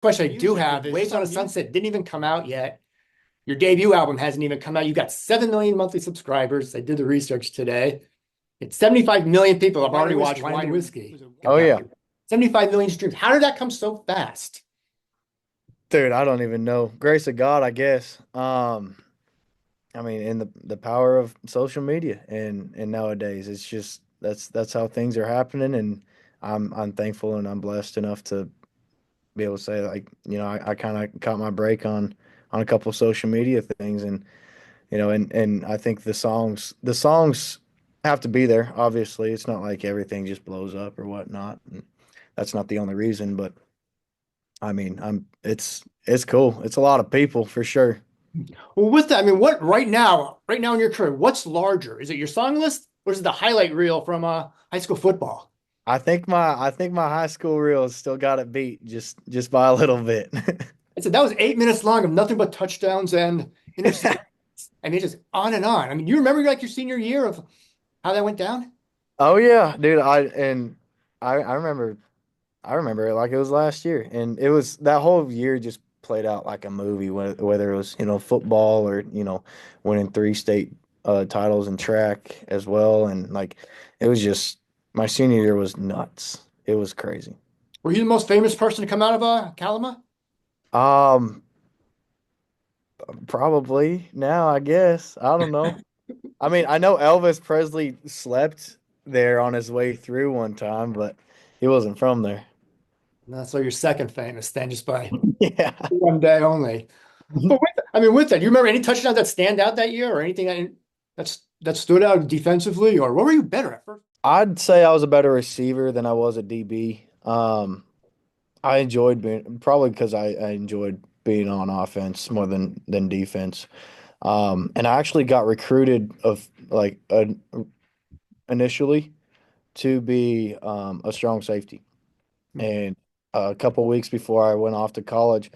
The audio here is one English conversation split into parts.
question I do have is Waves on a Sunset didn't even come out yet. Your debut album hasn't even come out. You got 7 million monthly subscribers. I did the research today. It's 75 million people have already watched Wine and Whiskey. Oh yeah, 75 million streams. How did that come so fast? dude, I don't even know. Grace of God, I guess. I mean, in the power of social media and nowadays, it's just that's how things are happening, and I'm thankful and I'm blessed enough to be able to say like I kind of caught my break on a couple social media things, and and I think the songs have to be there. Obviously, it's not like everything just blows up or whatnot. And that's not the only reason, but I mean, it's cool. It's a lot of people for sure. Well, with that, I mean, what right now in your career, what's larger? Is it your song list or is it the highlight reel from high school football? I think my high school reels still got it beat just by a little bit. I said that was 8 minutes long of nothing but touchdowns and interceptions. I mean, just on and on. I mean, you remember like your senior year of how that went down? Oh yeah, dude. I remember it like it was last year, and it was that whole year just played out like a movie. Whether it was football or winning three state titles in track as well, and like it was just my senior year was nuts. It was crazy. Were you the most famous person to come out of Kalama? Um, Probably now, I guess. I don't know. I mean, I know Elvis Presley slept there on his way through one time, but he wasn't from there. No, so you're second famous then, just by Yeah. one day only. But with that, do you remember any touchdowns that stand out that year, or anything that stood out defensively, or what were you better at first? I'd say I was a better receiver than I was a DB. I enjoyed being probably because I enjoyed being on offense more than defense. And I actually got recruited of like initially to be a strong safety. And a couple weeks before I went off to college,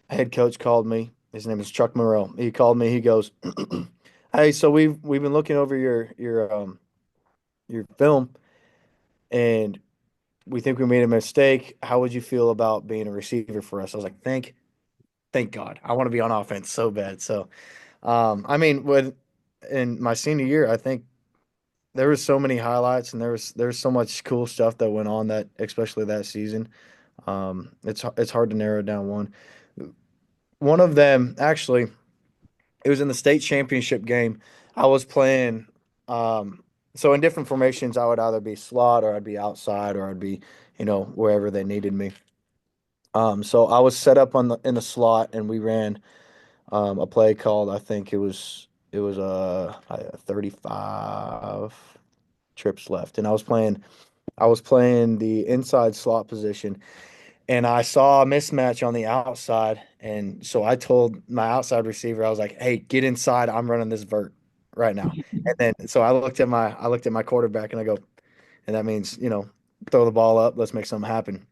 a head coach called me. His name is Chuck Morrell. He called me. He goes, "Hey, so we've been looking over your film, and we think we made a mistake. How would you feel about being a receiver for us?" I was like, "Thank God. I want to be on offense so bad." So, I mean, in my senior year, I think there was so many highlights, and there's so much cool stuff that went on that, especially that season. It's hard to narrow down one. One of them, actually, it was in the state championship game. I was playing, so in different formations, I would either be slot or I'd be outside or I'd be, wherever they needed me. So I was set up in the slot, and we ran a play called, I think it was 35 trips left, and I was playing the inside slot position, and I saw a mismatch on the outside, and so I told my outside receiver, I was like, "Hey, get inside. I'm running this vert right now." And then so I looked at my quarterback, and I go, and that means throw the ball up. Let's make something happen.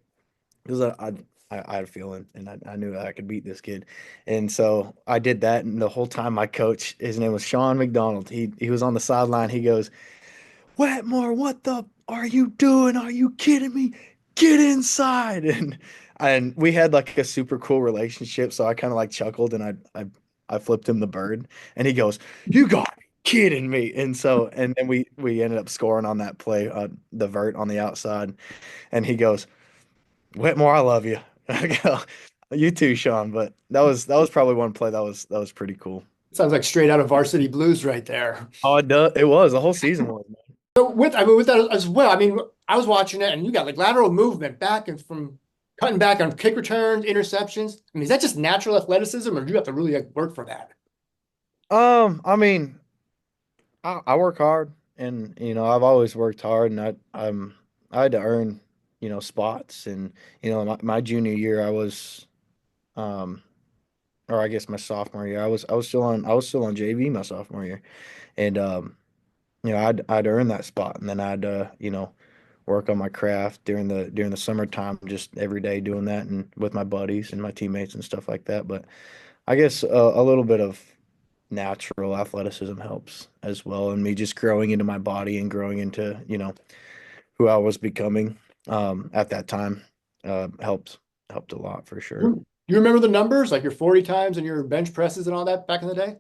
Because I had a feeling, and I knew that I could beat this kid, and so I did that. And the whole time, my coach, his name was Sean McDonald. He was on the sideline. He goes, "Wetmore, what the are you doing? Are you kidding me? Get inside!" And we had like a super cool relationship, so I kind of like chuckled, and I flipped him the bird, and he goes, "You got to be kidding me!" And then we ended up scoring on that play, the vert on the outside, and he goes, "Wetmore, I love you." I go, "You too, Sean." But that was probably one play that was pretty cool. Sounds like straight out of Varsity Blues right there. Oh, it does. It was the whole season was. So with that as well, I mean, I was watching it and you got like lateral movement back and from cutting back on kick returns, interceptions. I mean, is that just natural athleticism or do you have to really like work for that? I mean, I work hard, and I've always worked hard, and I had to earn spots, and my junior year I was um or I guess my sophomore year I was still on JV my sophomore year, and I'd earn that spot, and then I'd work on my craft during the summertime, just every day doing that, and with my buddies and my teammates and stuff like that. But I guess a little bit of natural athleticism helps as well, and me just growing into my body and growing into who I was becoming at that time helps. helped a lot for sure. You remember the numbers, like your 40 times and your bench presses and all that back in the day?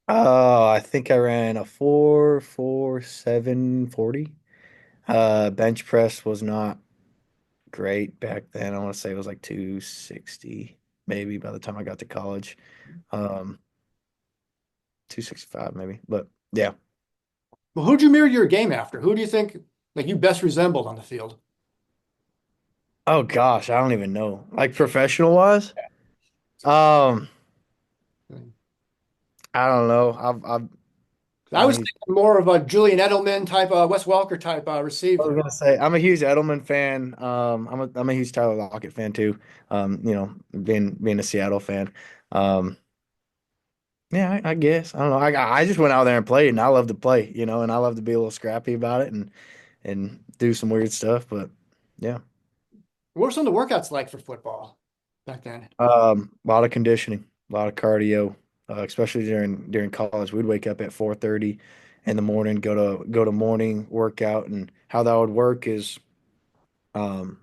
Oh, I think I ran a 4.47 40. Bench press was not great back then. I want to say it was like 260 maybe by the time I got to college. 265 maybe. But yeah. Well, who'd you mirror your game after? Who do you think like you best resembled on the field? Oh gosh, I don't even know. Like professional wise? Um, I don't know. I I'm a was huge thinking more of a Julian Edelman type, Wes Welker type I was receiver. gonna say I'm a huge Edelman fan. I'm a huge Tyler Lockett fan too. Being a Seattle fan. Um, yeah, I guess I don't know. I just went out there and played, and I love to play, and I love to be a little scrappy about it and do some weird stuff. But yeah, What were some of the workouts like for football back then? a lot of conditioning, a lot of cardio, especially during college. We'd wake up at 4:30 in the morning, go to morning workout, and how that would work is. Um,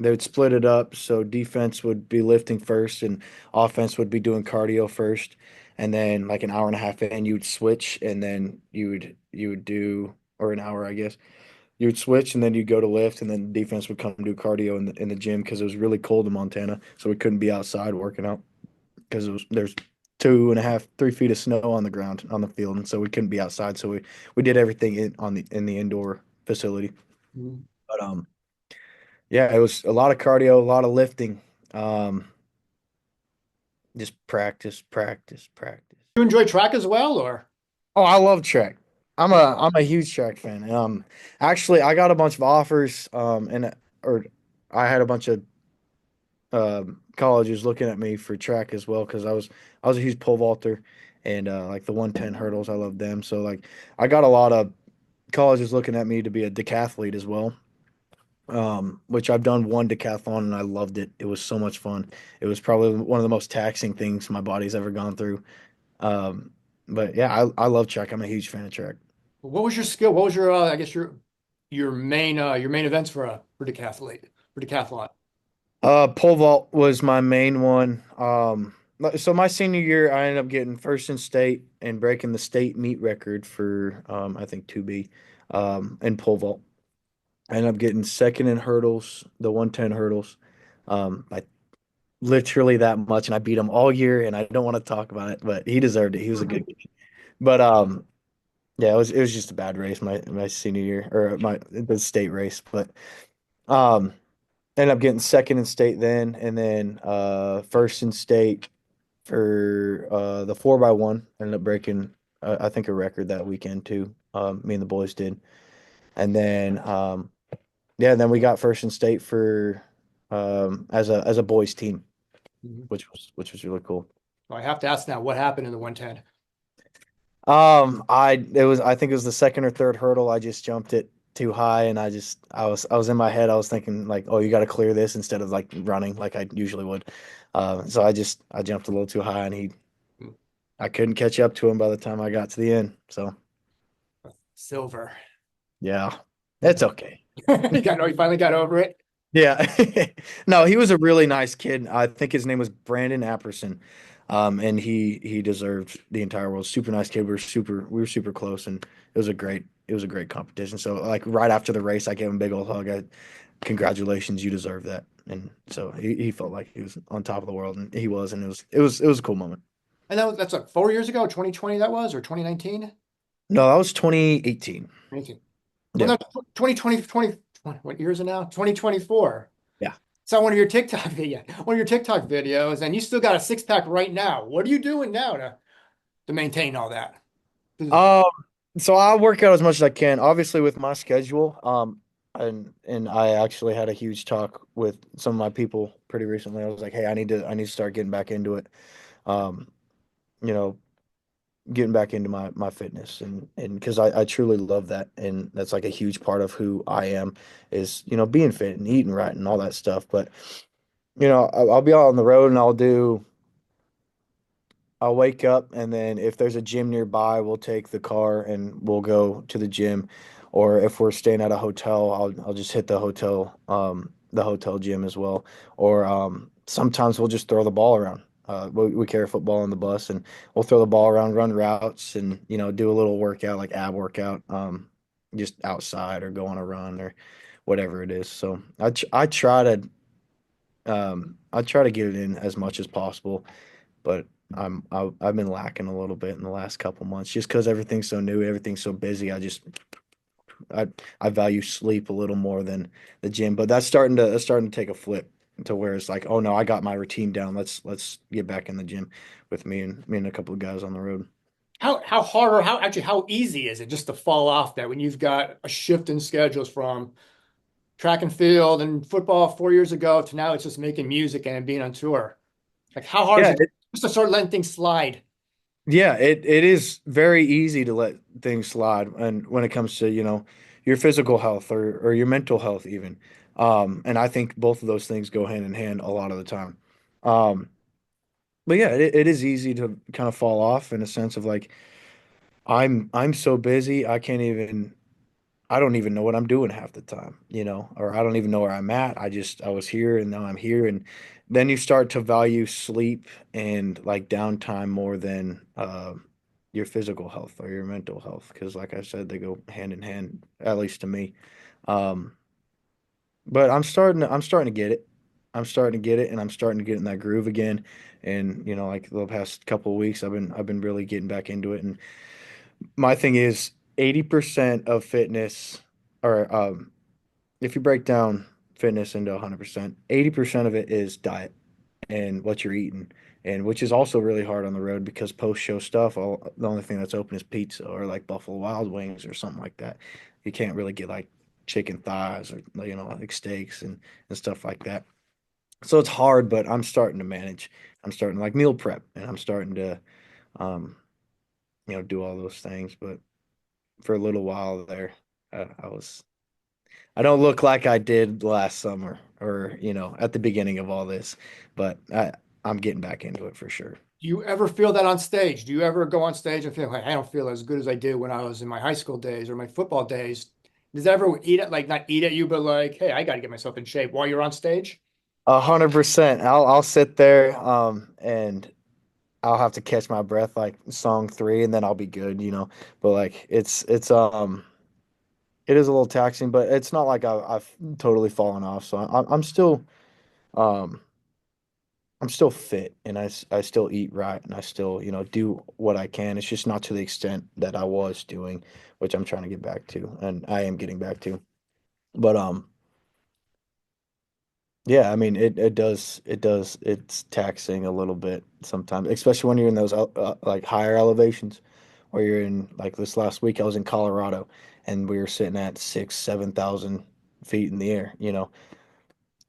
They would split it up, so defense would be lifting first, and offense would be doing cardio first, and then like an hour and a half in, you would switch, and then you would do, or an hour, I guess. You would switch, and then you'd go to lift, and then defense would come do cardio in the gym because it was really cold in Montana, so we couldn't be outside working out because there's 2.5, 3 feet of snow on the ground on the field, and so we couldn't be outside. So we did everything in the indoor facility. Mhm. But yeah, it was a lot of cardio, a lot of lifting. Um, just practice, practice, practice. You enjoy track as well, or Oh, I love track. I'm a huge track fan. Actually, I got a bunch of offers. Or I had a bunch of colleges looking at me for track as well because I was a huge pole vaulter and like the 110 hurdles. I love them. So like I got a lot of colleges looking at me to be a decathlete as well. Which I've done one decathlon and I loved it. It was so much fun. It was probably one of the most taxing things my body's ever gone through. Um, but yeah, I love track. I'm a huge fan of track. what was your skill? What was your, I guess your main events for decathlete for decathlon? Pole vault was my main one. So my senior year, I ended up getting first in state and breaking the state meet record for I think 2B in pole vault. I ended up getting second in hurdles, the 110 hurdles. I literally that much, and I beat him all year. And I don't want to talk about it, but he deserved it. He was a good kid. But yeah, it was just a bad race my senior year or the state race. But um, ended up getting second in state then, and then first in state for the 4x1. Ended up breaking I think a record that weekend too. Me and the boys did, and then yeah, then we got first in state for as a boys team, Mhm. which was really cool. Well, I have to ask now, what happened in the 110? I think it was the second or third hurdle. I just jumped it too high, and I was in my head. I was thinking like, oh, you got to clear this instead of like running like I usually would. So I jumped a little too high, and I couldn't catch up to him by the time I got to the end. So Silver. yeah, it's okay. You finally got over it. Yeah. No, he was a really nice kid. I think his name was Brandon Apperson. And he deserved the entire world. Super nice kid. We were super close and it was a great competition. So like right after the race, I gave him a big old hug. Congratulations, you deserve that. And so he felt like he was on top of the world and he was, and it was a cool moment. And that's like 4 years ago, 2020 that was, or 2019? No, that was 2018. 2018. Well, Yeah. no, 2020, what year is it now? 2024. Yeah. Saw one of your TikTok videos, and you still got a six pack right now. What are you doing now to maintain all that? Um, so I work out as much as I can, obviously with my schedule. And I actually had a huge talk with some of my people pretty recently. I was like, hey, I need to start getting back into it. Um, you know, getting back into my fitness and because I truly love that, and that's like a huge part of who I am is being fit and eating right and all that stuff. But I'll be out on the road and I'll wake up, and then if there's a gym nearby, we'll take the car and we'll go to the gym. Or if we're staying at a hotel, I'll just hit the hotel the hotel gym as well. Or sometimes we'll just throw the ball around. We carry football on the bus, and we'll throw the ball around, run routes, and do a little workout like ab workout, just outside or go on a run or whatever it is. So I try to get it in as much as possible, but I've been lacking a little bit in the last couple months just because everything's so new, everything's so busy. I I value sleep a little more than the gym, but that's starting to take a flip to where it's like, oh no, I got my routine down. Let's get back in the gym with me and a couple of guys on the road. How hard or how easy is it just to fall off that when you've got a shift in schedules from track and field and football 4 years ago to now it's just making music and being on tour? Like how hard is Yeah, it just to start letting things slide? yeah, it is very easy to let things slide, and when it comes to, your physical health or your mental health even. And I think both of those things go hand in hand a lot of the time. Um, but yeah, it is easy to kind of fall off in a sense of like I'm so busy, I don't even know what I'm doing half the time, or I don't even know where I'm at. I was here and now I'm here. And then you start to value sleep and like downtime more than your physical health or your mental health. Because, like I said, they go hand in hand, at least to me. Um, but I'm starting to get it. I'm starting to get it, and I'm starting to get in that groove again. And like the past couple of weeks, I've been really getting back into it. And my thing is 80% of fitness, or if you break down fitness into 100%, 80% of it is diet and what you're eating, and which is also really hard on the road because post-show stuff, the only thing that's open is pizza or like Buffalo Wild Wings or something like that. You can't really get like chicken thighs or like steaks and stuff like that. So it's hard, but I'm starting to manage. I'm starting to like meal prep, and I'm starting to um, do all those things. But for a little while there, I don't look like I did last summer or, at the beginning of all this, but I'm getting back into it for sure. Do you ever feel that on stage? Do you ever go on stage and feel like I don't feel as good as I did when I was in my high school days or my football days? Does that ever eat at like not eat at you, but like, hey, I got to get myself in shape while you're on stage? 100%. I'll sit there, and I'll have to catch my breath like song three, and then I'll be good, But like it is a little taxing, but it's not like I've totally fallen off. So um I'm still fit, and I still eat right, and I still, do what I can. It's just not to the extent that I was doing, which I'm trying to get back to, and I am getting back to. But yeah, I mean it's taxing a little bit sometimes, especially when you're in those like higher elevations, or you're in like this last week I was in Colorado, and we were sitting at 6, 7,000 feet in the air.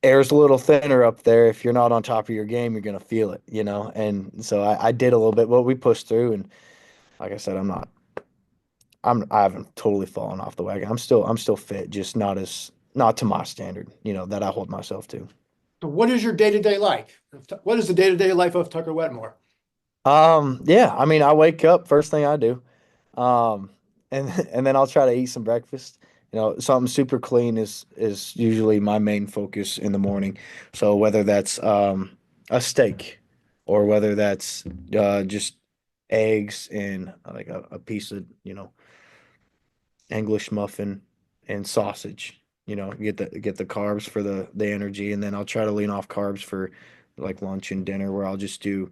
Air's a little thinner up there. If you're not on top of your game, you're gonna feel it, And so I did a little bit, but we pushed through, and like I said, I haven't totally fallen off the wagon. I'm still fit, just not to my standard, that I hold myself to. So what is your day-to-day like? What is the day-to-day life of Tucker Wetmore? Yeah, I mean, I wake up, first thing I do, um, and and then I'll try to eat some breakfast. Something super clean is usually my main focus in the morning. So whether that's a steak, or whether that's just eggs and like a piece of English muffin and sausage. Get the carbs for the energy, and then I'll try to lean off carbs for like lunch and dinner, where I'll just do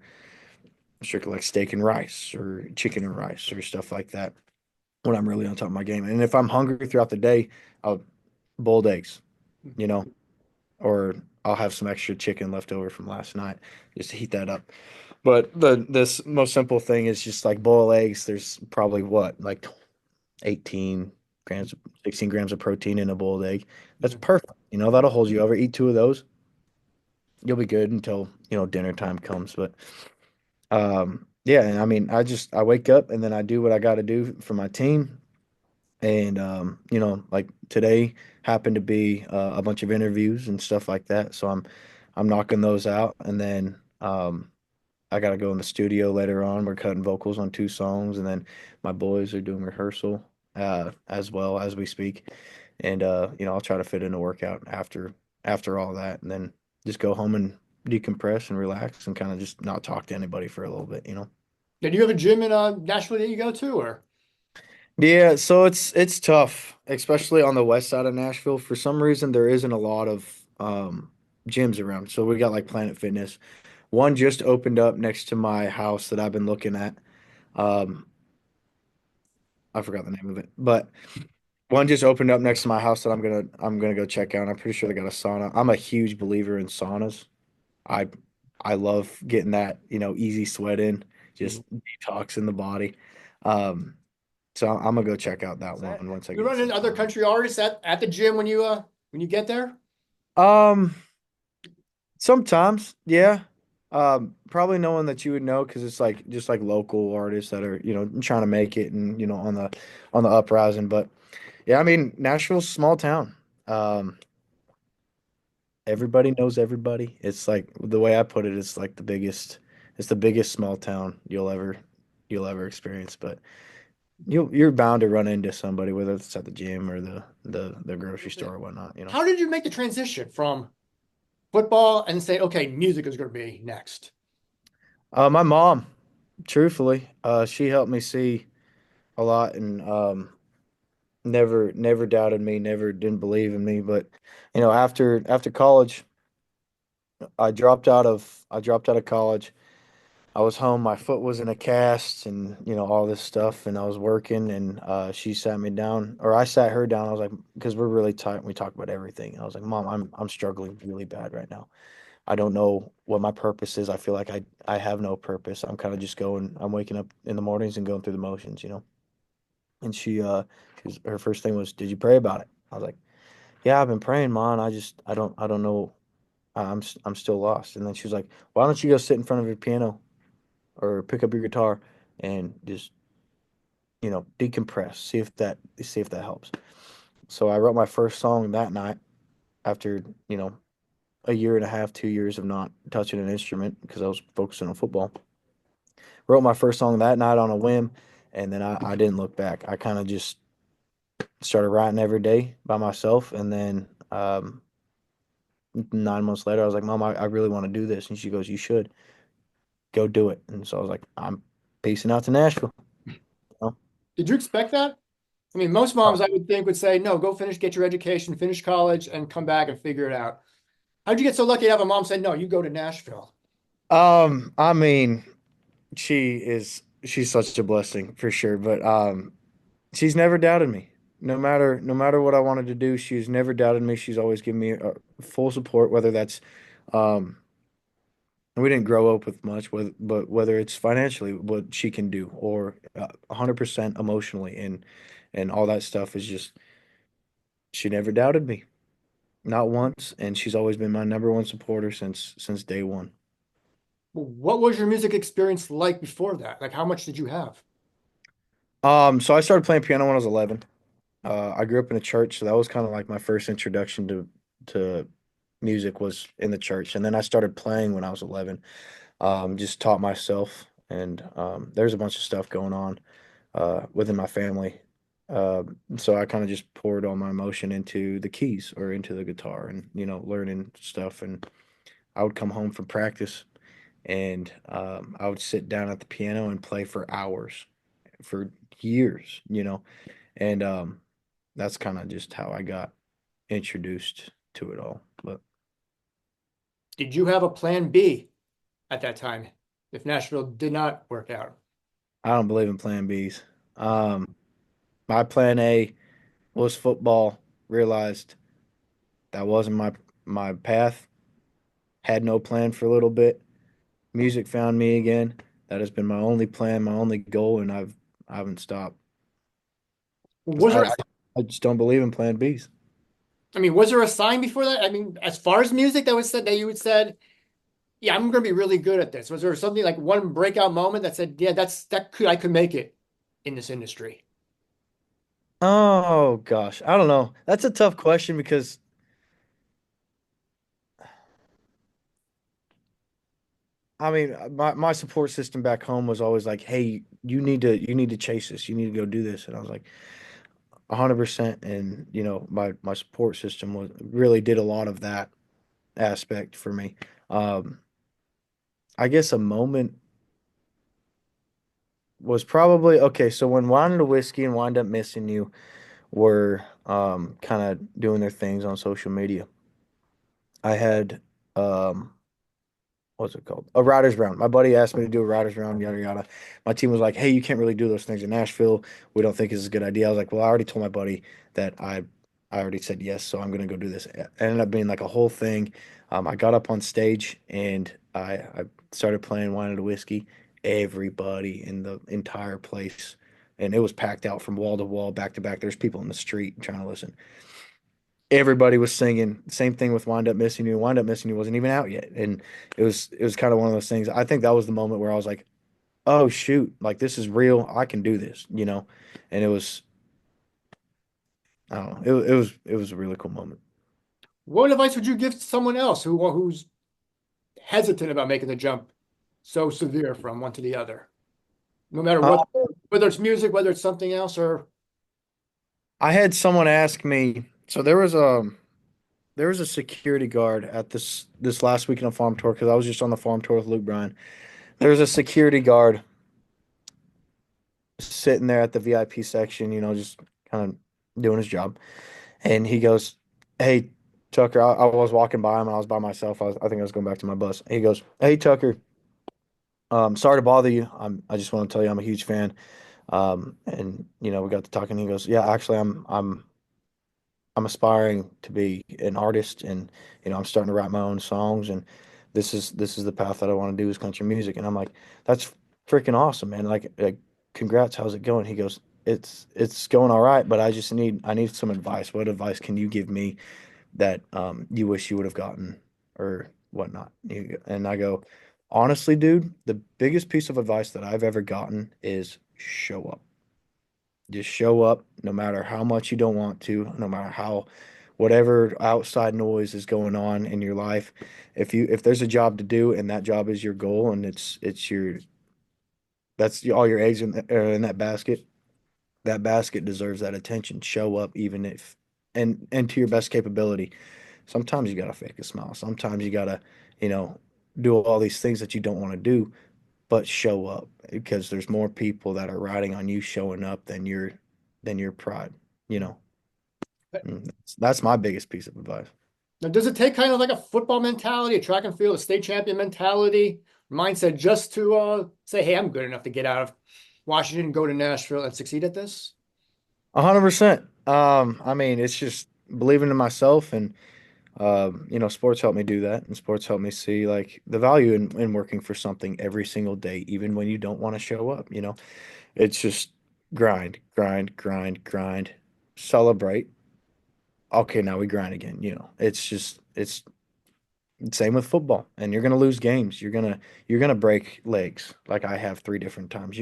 strictly like steak and rice or chicken and rice or stuff like that when I'm really on top of my game. And if I'm hungry throughout the day, I'll boiled eggs, you know, or I'll have some extra chicken left over from last night just to heat that up. But this most simple thing is just like boil eggs. There's probably what, like 18 grams, 16 grams of protein in a boiled egg. That's Mhm. perfect. That'll hold you over. Eat two of those, you'll be good until, dinner time comes. But yeah, and I mean, I wake up, and then I do what I got to do for my team. And like today happened to be a bunch of interviews and stuff like that. So I'm knocking those out, and then I got to go in the studio later on. We're cutting vocals on two songs, and then my boys are doing rehearsal as well as we speak. And I'll try to fit in a workout after after all that, and then just go home and decompress and relax and kind of just not talk to anybody for a little bit, you know. Did you have a gym in Nashville that you go to, or Yeah, so it's tough, especially on the west side of Nashville. For some reason, there isn't a lot of gyms around. So we got like Planet Fitness. One just opened up next to my house that I've been looking at. Um, I forgot the name of it, but one just opened up next to my house that I'm gonna go check out. I'm pretty sure they got a sauna. I'm a huge believer in saunas. I I love getting that, easy sweat in, just detoxing the body. Um, so I'm gonna go check out that one once I you get run some into other time. country artists at the gym when you get there? Um, Sometimes, yeah. Probably no one that you would know because it's like just like local artists that are, trying to make it and, on the uprising. But yeah, I mean, Nashville's a small town. Um, Everybody knows everybody. It's like the way I put it, it's the biggest small town you'll ever experience. But you're bound to run into somebody, whether it's at the gym or the grocery store or whatnot. How did you make the transition from football and say, okay, music is going to be next? My mom, truthfully, she helped me see a lot and never doubted me, never didn't believe in me. But after college, I dropped out of college. I was home, my foot was in a cast and all this stuff, and I was working, and she sat me down, or I sat her down. I was like, because we're really tight, we talk about everything. I was like, Mom, I'm struggling really bad right now. I don't know what my purpose is. I feel like I have no purpose. I'm kind of just going. I'm waking up in the mornings and going through the motions. And her first thing was, "Did you pray about it?" I was like, "Yeah, I've been praying, Mom. I don't know. I'm still lost." And then she was like, "Why don't you go sit in front of your piano or pick up your guitar and just decompress? See if that helps." So I wrote my first song that night after a year and a half, 2 years of not touching an instrument because I was focusing on football. Wrote my first song that night on a whim, and then I didn't look back. I kind of just started writing every day by myself, and then 9 months later, I was like, "Mom, I really want to do this," and she goes, "You should go do it." And so I was like, "I'm pacing out to Nashville." You know? Did you expect that? I mean, most moms I would think would say, no, go finish, get your education, finish college, and come back and figure it out. How'd you get so lucky to have a mom say, no, you go to Nashville? I mean, she's such a blessing for sure, but she's never doubted me. No matter what I wanted to do, she's never doubted me. She's always given me full support, whether that's um we didn't grow up with much, but whether it's financially what she can do or 100% emotionally and all that stuff is just she never doubted me, not once, and she's always been my number one supporter since day one. What was your music experience like before that? Like, how much did you have? So I started playing piano when I was 11. I grew up in a church, so that was kind of like my first introduction to music was in the church, and then I started playing when I was 11. Just taught myself, and there's a bunch of stuff going on within my family. So I kind of just poured all my emotion into the keys or into the guitar and, learning stuff. And I would come home from practice and I would sit down at the piano and play for hours, for years. And that's kind of just how I got introduced to it all. But Did you have a plan B at that time if Nashville did not work out? I don't believe in plan Bs. Um, my plan A was football. Realized that wasn't my path. Had no plan for a little bit. Music found me again. That has been my only plan, my only goal, and I haven't stopped because Was there, I just don't believe in plan Bs. I mean, was there a sign before that? I mean, as far as music that was said that you would said, yeah, I'm going to be really good at this. Was there something like one breakout moment that said, yeah, I could make it in this industry? Oh gosh, I don't know. That's a tough question because I mean, my support system back home was always like, "Hey, you need to chase this. You need to go do this." And I was like, 100%. And, my support system really did a lot of that aspect for me. Um, I guess a moment was probably okay. So when Wine and Whiskey and Wind Up Missing You were kind of doing their things on social media, I had um, what's it called? A riders round. My buddy asked me to do a riders round, yada yada. My team was like, "Hey, you can't really do those things in Nashville. We don't think it's a good idea." I was like, "Well, I already told my buddy that I already said yes, so I'm gonna go do this." It ended up being like a whole thing. I got up on stage and I started playing Wine and Whiskey. Everybody in the entire place, and it was packed out from wall to wall, back to back. There's people in the street trying to listen. Everybody was singing. Same thing with Wind Up Missing You. Wind Up Missing You wasn't even out yet, and it was kind of one of those things. I think that was the moment where I was like, "Oh shoot, like this is real. I can do this." And it was, I don't know, it was a really cool moment. What advice would you give to someone else who's hesitant about making the jump so severe from one to the other? No matter Uh, what, whether it's music, whether it's something else, or I had someone ask me. So there was a security guard at this last weekend of farm tour because I was just on the farm tour with Luke Bryan. There was a security guard sitting there at the VIP section, just kind of doing his job. And he goes, "Hey, Tucker," I was walking by him and I was by myself. I think I was going back to my bus. He goes, "Hey, Tucker, sorry to bother you. I just want to tell you I'm a huge fan." And we got to talking. He goes, "Yeah, actually, I'm aspiring to be an artist, and I'm starting to write my own songs, and this is the path that I want to do is country music." And I'm like, "That's freaking awesome, man! Like, congrats. How's it going?" He goes, "It's going all right, but I need some advice. What advice can you give me that you wish you would have gotten or whatnot?" And I go, "Honestly, dude, the biggest piece of advice that I've ever gotten is show up. Just show up no matter how much you don't want to, no matter how whatever outside noise is going on in your life. If there's a job to do and that job is your goal and it's your that's all your eggs are in that basket, that basket deserves that attention. Show up even if and to your best capability. Sometimes you gotta fake a smile. Sometimes you gotta, you know, do all these things that you don't want to do, but show up because there's more people that are riding on you showing up than your pride, you know. That's my biggest piece of advice. now, does it take kind of like a football mentality, a track and field, a state champion mentality, mindset just to say, hey, I'm good enough to get out of Washington, go to Nashville and succeed at this? 100%. I mean, it's just believing in myself and sports helped me do that, and sports helped me see like the value in working for something every single day, even when you don't want to show up. It's just grind, grind, grind, grind, celebrate. Okay, now we grind again. It's same with football, and you're gonna lose games. You're gonna break legs like I have 3 different times.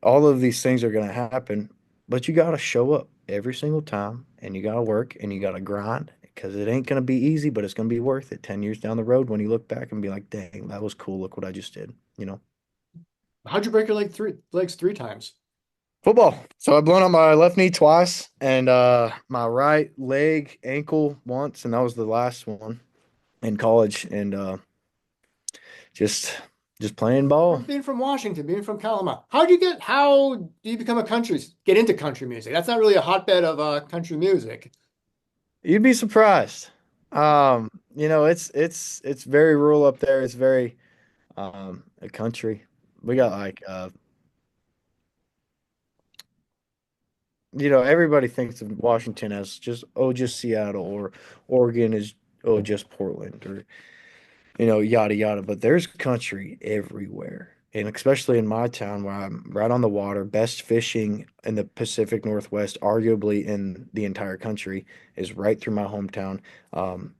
All of these things are gonna happen, but you gotta show up every single time, and you gotta work and you gotta grind because it ain't gonna be easy, but it's gonna be worth it 10 years down the road when you look back and be like, "Dang, that was cool. Look what I just did." How'd you break your legs 3 times? Football. So I've blown out my left knee twice and my right leg, ankle once, and that was the last one in college. And just just playing ball. Being from Washington, being from Kalama, how do you become get into country music? That's not really a hotbed of country music. You'd be surprised. It's very rural up there. It's very a country. We got like everybody thinks of Washington as just Seattle or Oregon is just Portland or yada yada. But there's country everywhere. And especially in my town where I'm right on the water, best fishing in the Pacific Northwest, arguably in the entire country, is right through my hometown. Um,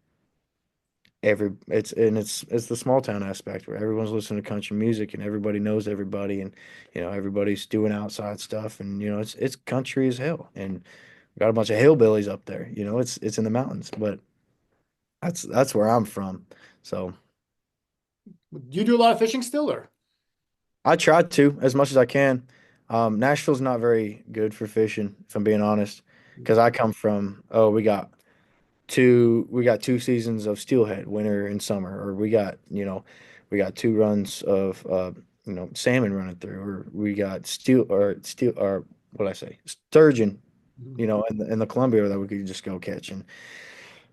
it's the small town aspect where everyone's listening to country music and everybody knows everybody and everybody's doing outside stuff and it's country as hell and we got a bunch of hillbillies up there. It's in the mountains, but that's where I'm from. So Do you do a lot of fishing still, or I try to as much as I can. Nashville's not very good for fishing, if I'm being honest, because I come from, oh, we got two seasons of steelhead, winter and summer, or we got two runs of salmon running through, or we got steel or what I say, sturgeon, Mhm. in the Columbia that we could just go catch. And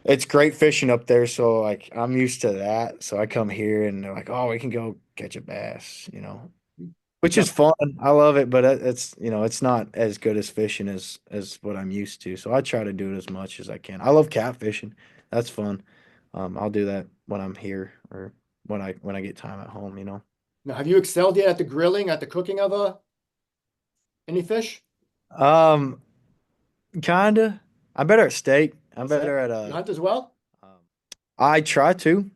it's great fishing up there, so like I'm used to that. So I come here and they're like, "Oh, we can go catch a bass," which No, is fun. I love it, but it's not as good as fishing as what I'm used to. So I try to do it as much as I can. I love catfishing. That's fun. I'll do that when I'm here or when I get time at home. now, have you excelled yet at the grilling, at the cooking of any fish? Um, kinda. I'm better at steak. I'm What's better that? at You hunt as well? um, I try to.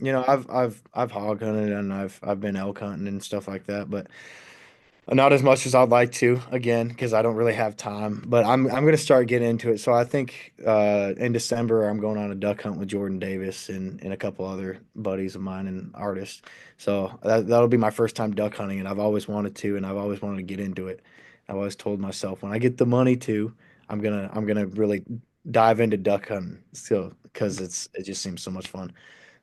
I've hog hunted and I've been elk hunting and stuff like that, but not as much as I'd like to, again, because I don't really have time. But I'm gonna start getting into it. So I think in December I'm going on a duck hunt with Jordan Davis and a couple other buddies of mine and artists. So that'll be my first time duck hunting, and I've always wanted to, and I've always wanted to get into it. I've always told myself when I get the money to, I'm gonna really dive into duck hunting. So because it just seems so much fun.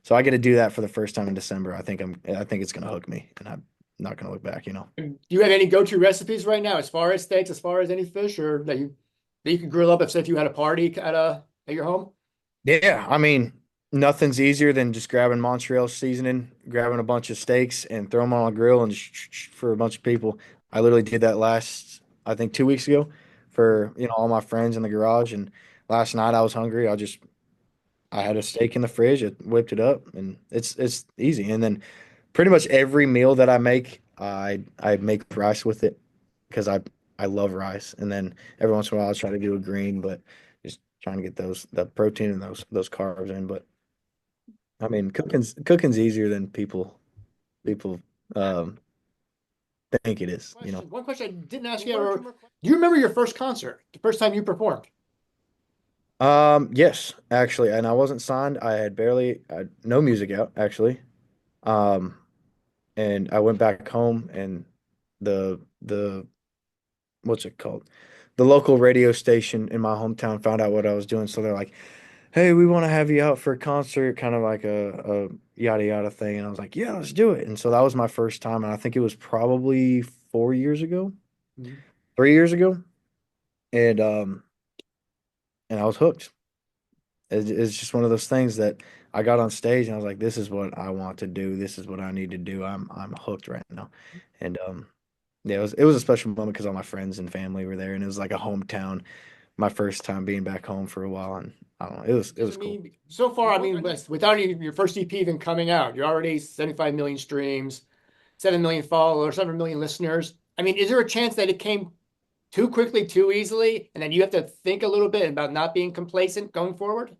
So I get to do that for the first time in December. I think it's gonna hook me, and I'm not gonna look back. Do you have any go-to recipes right now, as far as steaks, as far as any fish, or that you could grill up if, say, if you had a party at your home? Yeah, I mean, nothing's easier than just grabbing Montreal seasoning, grabbing a bunch of steaks, and throw them on a grill and just for a bunch of people. I literally did that I think 2 weeks ago, for all my friends in the garage. And last night I was hungry. I had a steak in the fridge. I whipped it up, and it's easy. And then pretty much every meal that I make, I make rice with it because I love rice. And then every once in a while I try to do a green, but just trying to get the protein and those carbs in. But I mean, cooking's easier than people um think it is. One question I didn't ask you, or do you remember your first concert, the first time you performed? Yes, actually, and I wasn't signed. I had no music out actually. Um, and I went back home, and the what's it called? The local radio station in my hometown found out what I was doing, so they're like, "Hey, we want to have you out for a concert," kind of like a yada yada thing. And I was like, "Yeah, let's do it." And so that was my first time, and I think it was probably 4 years ago, Mhm. 3 years ago, and I was hooked. It's just one of those things that I got on stage and I was like, "This is what I want to do. This is what I need to do. I'm hooked right now." And yeah, it was a special moment because all my friends and family were there, and it was like a hometown. My first time being back home for a while, and I don't know, it Because I was cool. mean, so far, I mean, without your first EP even coming out, you're already 75 million streams, 7 million followers, 7 million listeners. I mean, is there a chance that it came too quickly, too easily, and then you have to think a little bit about not being complacent going forward?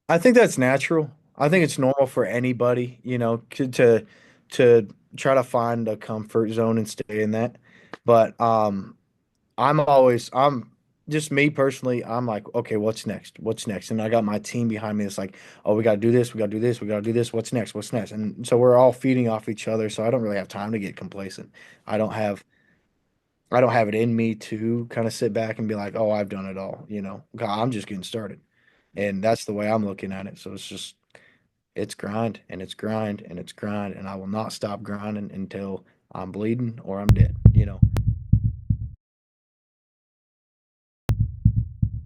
I think that's natural. I think it's normal for anybody, to try to find a comfort zone and stay in that. But I'm just me personally. I'm like, okay, what's next? What's next? And I got my team behind me. It's like, oh, we got to do this. We got to do this. We got to do this. What's next? What's next? And so we're all feeding off each other. So I don't really have time to get complacent. I don't have I don't have it in me to kind of sit back and be like, oh, I've done it all. God, I'm just getting started. And that's the way I'm looking at it. So it's grind and it's grind and it's grind. And I will not stop grinding until I'm bleeding or I'm dead.